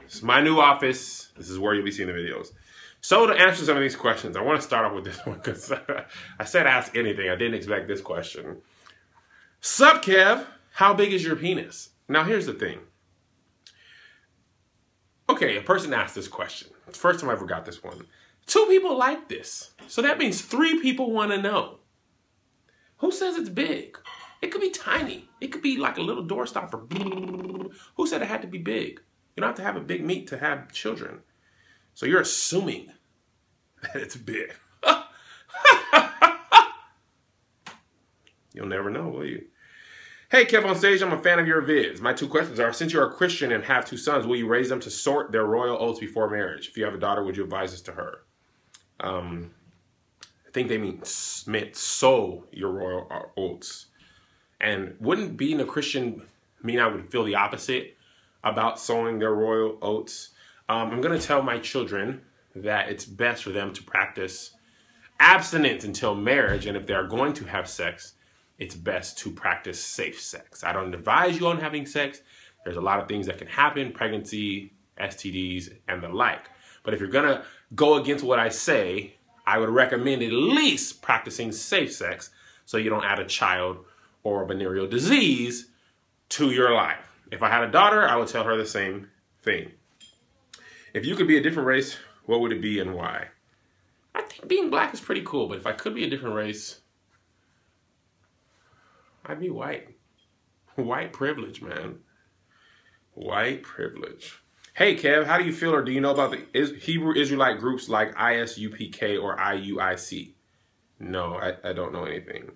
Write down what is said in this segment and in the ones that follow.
It's my new office. This is where you'll be seeing the videos. So to answer some of these questions, I want to start off with this one because I said ask anything. I didn't expect this question. Sup, Kev? How big is your penis? Now, here's the thing. Okay, a person asked this question. It's the first time I ever got this one. 2 people like this. So that means 3 people want to know. Who says it's big? It could be tiny. It could be like a little door stopper. Who said it had to be big? You don't have to have a big meat to have children. So you're assuming that it's big. You'll never know, will you? Hey, Kev on stage, I'm a fan of your vids. My 2 questions are, since you're a Christian and have 2 sons, will you raise them to sort their royal oaths before marriage? If you have a daughter, would you advise this to her? I think they meant sow your royal oaths. And wouldn't being a Christian mean I would feel the opposite about sowing their royal oaths? I'm going to tell my children that it's best for them to practice abstinence until marriage. And if they're going to have sex, it's best to practice safe sex. I don't advise you on having sex. There's a lot of things that can happen, pregnancy, STDs, and the like. But if you're going to go against what I say, I would recommend at least practicing safe sex so you don't add a child or a venereal disease to your life. If I had a daughter, I would tell her the same thing. If you could be a different race, what would it be and why? I think being black is pretty cool, but if I could be a different race, I'd be white. White privilege, man. White privilege. Hey, Kev, how do you feel or do you know about the Hebrew Israelite groups like ISUPK or IUIC? No, I don't know anything.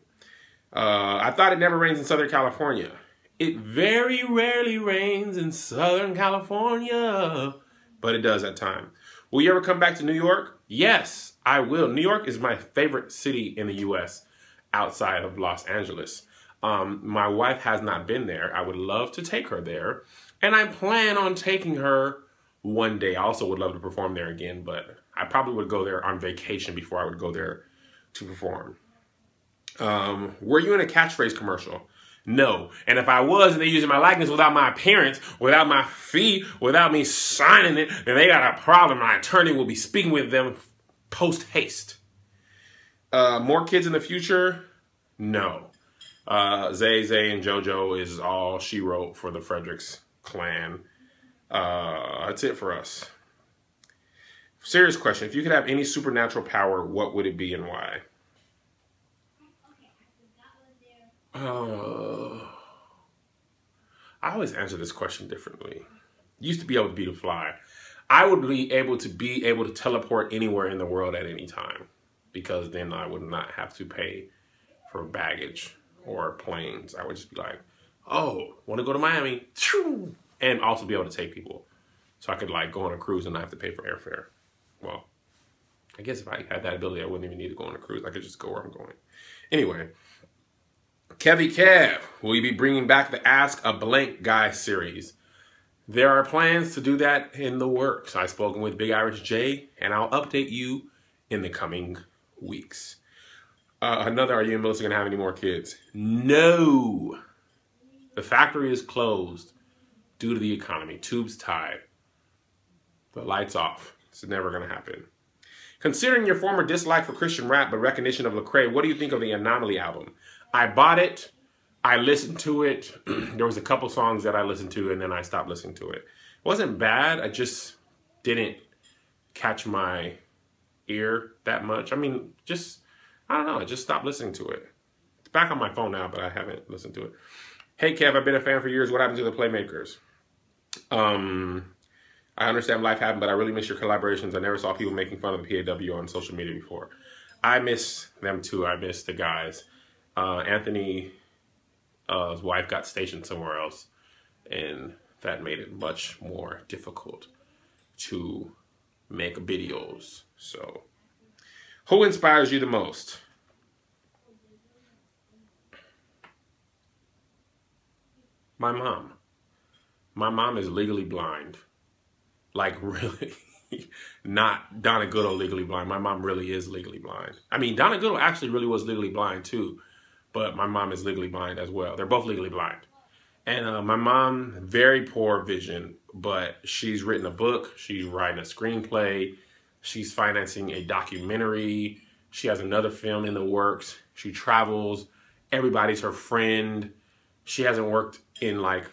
I thought it never rains in Southern California. It very rarely rains in Southern California, but it does at times. Will you ever come back to New York? Yes, I will. New York is my favorite city in the U.S. outside of Los Angeles. My wife has not been there. I would love to take her there. And I plan on taking her one day. I also would love to perform there again, but I probably would go there on vacation before I would go there to perform. Were you in a catchphrase commercial? No. And if I was, and they're using my likeness without my appearance, without my fee, without me signing it, then they got a problem. My attorney will be speaking with them post haste. More kids in the future? No. Zay and JoJo is all she wrote for the Fredericks clan. That's it for us. Serious question. If you could have any supernatural power, what would it be and why? I always answer this question differently. Used to be able to fly. I would be able to teleport anywhere in the world at any time, because then I would not have to pay for baggage or planes. I would just be like, oh, want to go to Miami? And also be able to take people. So I could like go on a cruise and not have to pay for airfare. Well, I guess if I had that ability, I wouldn't even need to go on a cruise. I could just go where I'm going. Anyway, Kevy Kev, will you be bringing back the Ask a Blank Guy series? There are plans to do that in the works. I've spoken with Big Irish J, and I'll update you in the coming weeks. Are you and Melissa going to have any more kids? No. The factory is closed due to the economy. Tubes tied. The lights off. It's never going to happen. Considering your former dislike for Christian rap but recognition of Lecrae, what do you think of the Anomaly album? I bought it. I listened to it. There was a couple songs that I listened to and then I stopped listening to it. It wasn't bad. I just didn't catch my ear that much. I mean, I don't know. I just stopped listening to it. It's back on my phone now, but I haven't listened to it. Hey, Kev, I've been a fan for years. What happened to the Playmakers? I understand life happened, but I really miss your collaborations. I never saw people making fun of the PAW on social media before. I miss them too. I miss the guys. Anthony's wife got stationed somewhere else, and that made it much more difficult to make videos. So, who inspires you the most? My mom. My mom is legally blind. Like, really. Not Donna Goodall legally blind. My mom really is legally blind. I mean, Donna Goodall actually really was legally blind too, but my mom is legally blind as well. They're both legally blind. And my mom, very poor vision, but she's written a book. She's writing a screenplay. She's financing a documentary. She has another film in the works. She travels. Everybody's her friend. She hasn't worked in like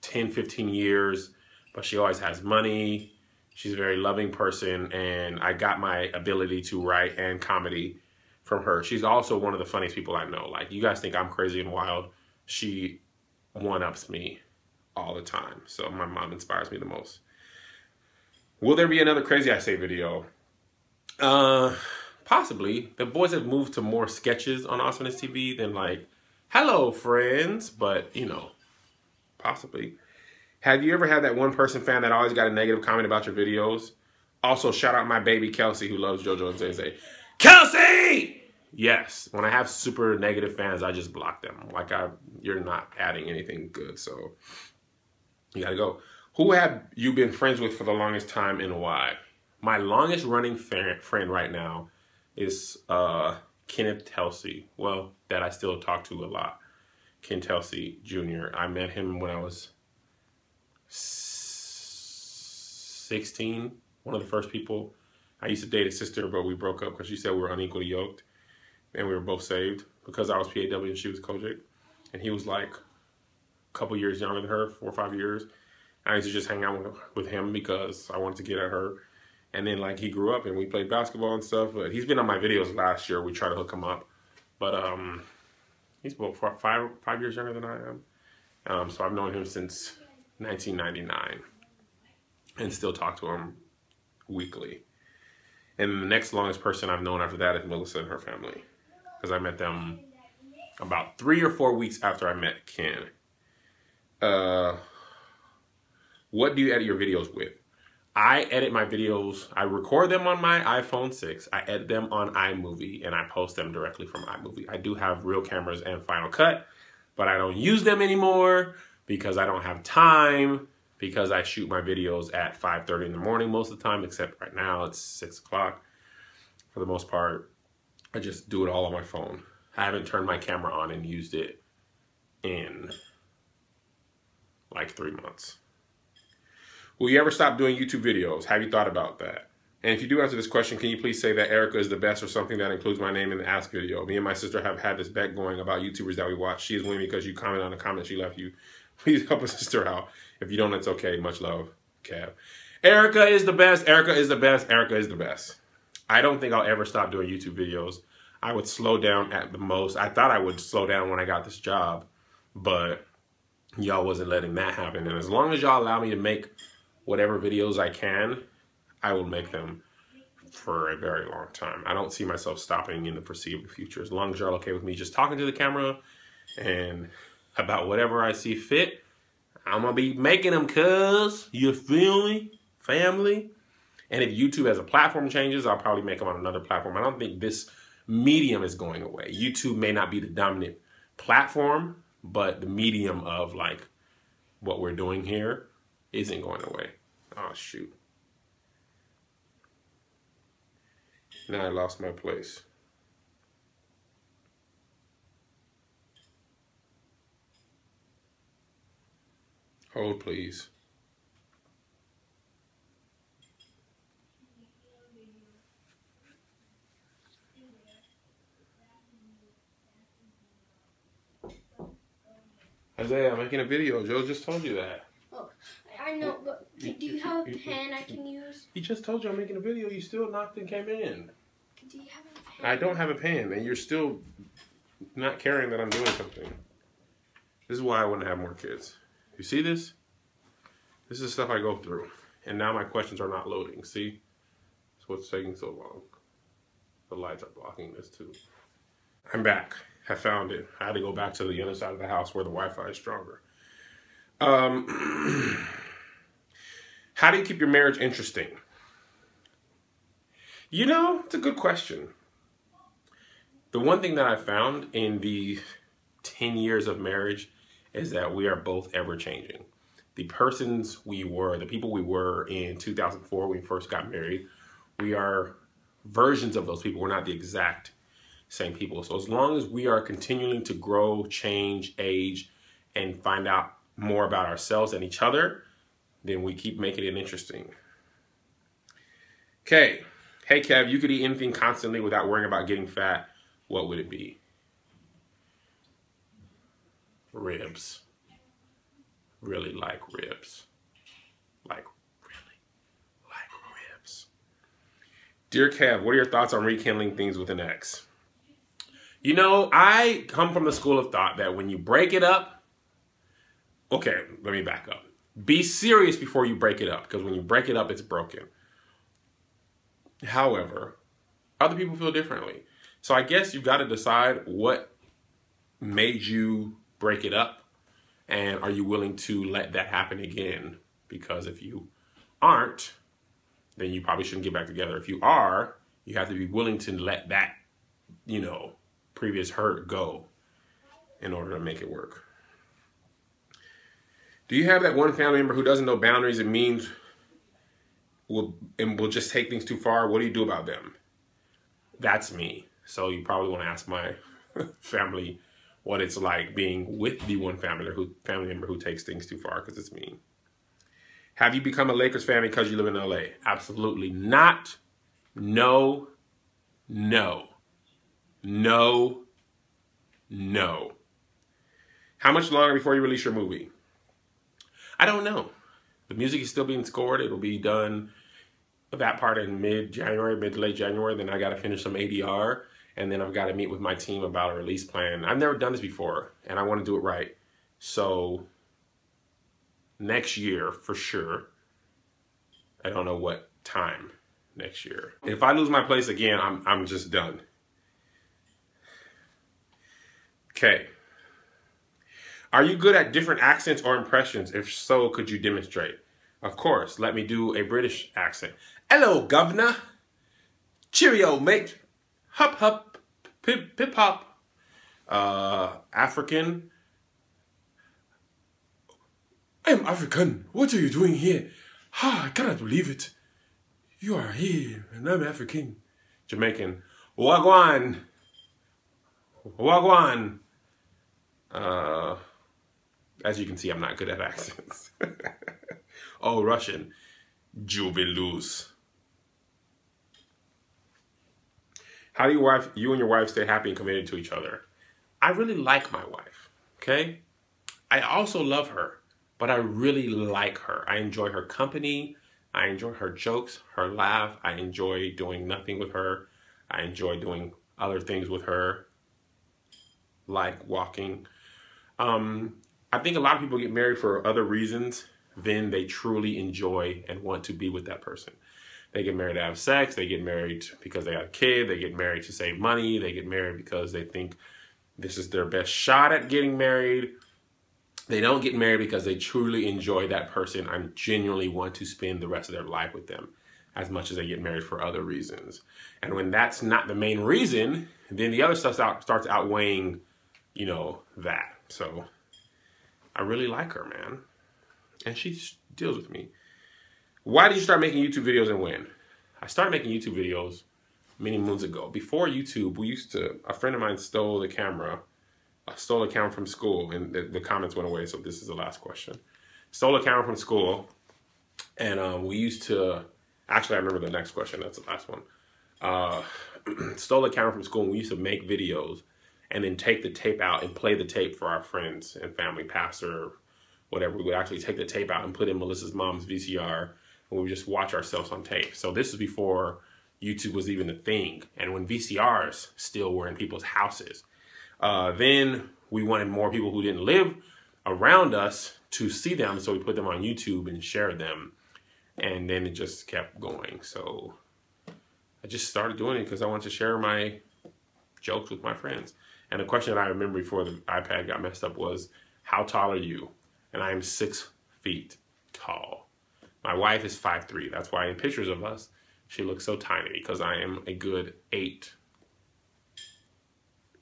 10, 15 years, but she always has money. She's a very loving person, and I got my ability to write and comedy from her. She's also one of the funniest people I know. Like, you guys think I'm crazy and wild. She one-ups me all the time. So my mom inspires me the most. Will there be another Crazy I Say video? Possibly. The boys have moved to more sketches on Awesomeness TV than like, hello friends, but you know, possibly. Have you ever had that one person fan that always got a negative comment about your videos? Also, shout out my baby Kelsey who loves JoJo and Zay. Kelsey! Yes, when I have super negative fans, I just block them. Like, you're not adding anything good, so you gotta go. Who have you been friends with for the longest time and why? My longest running friend right now is Kenneth Telsey. Well, that I still talk to a lot. Ken Telsey Jr. I met him when I was 16. One of the first people. I used to date his sister, but we broke up because she said we were unequally yoked. And we were both saved because I was PAW and she was Kojic. And he was like a couple years younger than her, 4 or 5 years. I used to just hang out with him because I wanted to get at her. And then like he grew up and we played basketball and stuff. But he's been on my videos last year. We tried to hook him up. But he's about five years younger than I am. So I've known him since 1999 and still talk to him weekly. And the next longest person I've known after that is Melissa and her family. Because I met them about 3 or 4 weeks after I met Ken. What do you edit your videos with? I edit my videos, I record them on my iPhone 6. I edit them on iMovie and I post them directly from iMovie. I do have real cameras and Final Cut, but I don't use them anymore because I don't have time, because I shoot my videos at 5:30 in the morning most of the time, except right now it's 6 o'clock. For the most part, I just do it all on my phone. I haven't turned my camera on and used it in like 3 months. Will you ever stop doing YouTube videos? Have you thought about that? And if you do answer this question, can you please say that Erica is the best or something that includes my name in the ask video? Me and my sister have had this bet going about YouTubers that we watch. She is winning because you comment on the comment she left you. Please help a sister out. If you don't, it's okay. Much love, Cab. Erica is the best. Erica is the best. Erica is the best. I don't think I'll ever stop doing YouTube videos. I would slow down at the most. I thought I would slow down when I got this job, but y'all wasn't letting that happen. And as long as y'all allow me to make whatever videos I can, I will make them for a very long time. I don't see myself stopping in the foreseeable future. As long as y'all okay with me just talking to the camera and about whatever I see fit, I'm gonna be making them, cuz. You feel me? Family. And if YouTube as a platform changes, I'll probably make them on another platform. I don't think this medium is going away. YouTube may not be the dominant platform, but the medium of like what we're doing here isn't going away. Oh, shoot. Now I lost my place. Hold, please. Isaiah, I'm making a video. Joe just told you that. Oh, I know, but do you have a pen I can use? He just told you I'm making a video. You still knocked and came in. Do you have a pen? I don't have a pen, and you're still not caring that I'm doing something. This is why I wouldn't have more kids. You see this? This is stuff I go through. And now my questions are not loading. See? That's what's taking so long. The lights are blocking this too. I'm back. I found it. I had to go back to the other side of the house where the Wi-Fi is stronger. How do you keep your marriage interesting? You know, it's a good question. The one thing that I found in the 10 years of marriage is that we are both ever changing. The persons we were, the people we were in 2004 when we first got married, we are versions of those people. We're not the exact same people. So as long as we are continuing to grow, change, age, and find out more about ourselves and each other, then we keep making it interesting. Okay. Hey, Kev, you could eat anything constantly without worrying about getting fat. What would it be? Ribs. Really like ribs. Like, really like ribs. Dear Kev, what are your thoughts on rekindling things with an ex? You know, I come from the school of thought that when you break it up, okay, let me back up. Be serious before you break it up, because when you break it up, it's broken. However, other people feel differently. So I guess you've got to decide what made you break it up, and are you willing to let that happen again? Because if you aren't, then you probably shouldn't get back together. If you are, you have to be willing to let that, you know, previous hurt go in order to make it work. Do you have that one family member who doesn't know boundaries and means will just take things too far? What do you do about them? That's me. So you probably want to ask my family what it's like being with the one family member who takes things too far, because it's me. Have you become a Lakers fan because you live in LA? Absolutely not. No. No. No. No. How much longer before you release your movie? I don't know. The music is still being scored. It'll be done, that part, in mid-January, mid to late January. Then I got to finish some ADR. And then I've got to meet with my team about a release plan. I've never done this before, and I want to do it right. So next year, for sure. I don't know what time next year. If I lose my place again, I'm just done. Okay. Are you good at different accents or impressions? If so, could you demonstrate? Of course. Let me do a British accent. Hello, governor. Cheerio, mate. Hup, hup. Pip, pip, hop. African. I'm African. What are you doing here? I cannot believe it. You are here and I'm African. Jamaican. Wagwan. Wagwan. As you can see, I'm not good at accents. Oh, Russian. Jubilus. How do you and your wife stay happy and committed to each other? I really like my wife, okay? I also love her, but I really like her. I enjoy her company. I enjoy her jokes, her laugh. I enjoy doing nothing with her. I enjoy doing other things with her, like walking. I think a lot of people get married for other reasons than they truly enjoy and want to be with that person. They get married to have sex. They get married because they have a kid. They get married to save money. They get married because they think this is their best shot at getting married. They don't get married because they truly enjoy that person and genuinely want to spend the rest of their life with them, as much as they get married for other reasons. And when that's not the main reason, then the other stuff starts outweighing, you know, that. So I really like her, man. And she deals with me. Why did you start making YouTube videos and when? I started making YouTube videos many moons ago. Before YouTube, a friend of mine stole the camera. I stole a camera from school, and the comments went away, so this is the last question. Stole a camera from school, and we used to, actually I remember the next question, that's the last one. Stole a camera from school, and we used to make videos, and then take the tape out and play the tape for our friends and family, pastor, whatever. We would actually take the tape out and put in Melissa's mom's VCR, and we would just watch ourselves on tape. So this is before YouTube was even a thing, and when VCRs still were in people's houses. Then we wanted more people who didn't live around us to see them, so we put them on YouTube and shared them, and then it just kept going. So I just started doing it because I wanted to share my jokes with my friends. And the question that I remember before the iPad got messed up was, how tall are you? And I am 6 feet tall. My wife is 5'3". That's why in pictures of us, she looks so tiny, because I am a good 8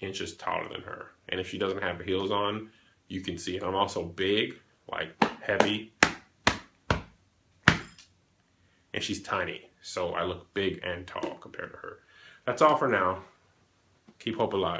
inches taller than her. And if she doesn't have heels on, you can see it. I'm also big, like heavy, and she's tiny. So I look big and tall compared to her. That's all for now. Keep hope alive.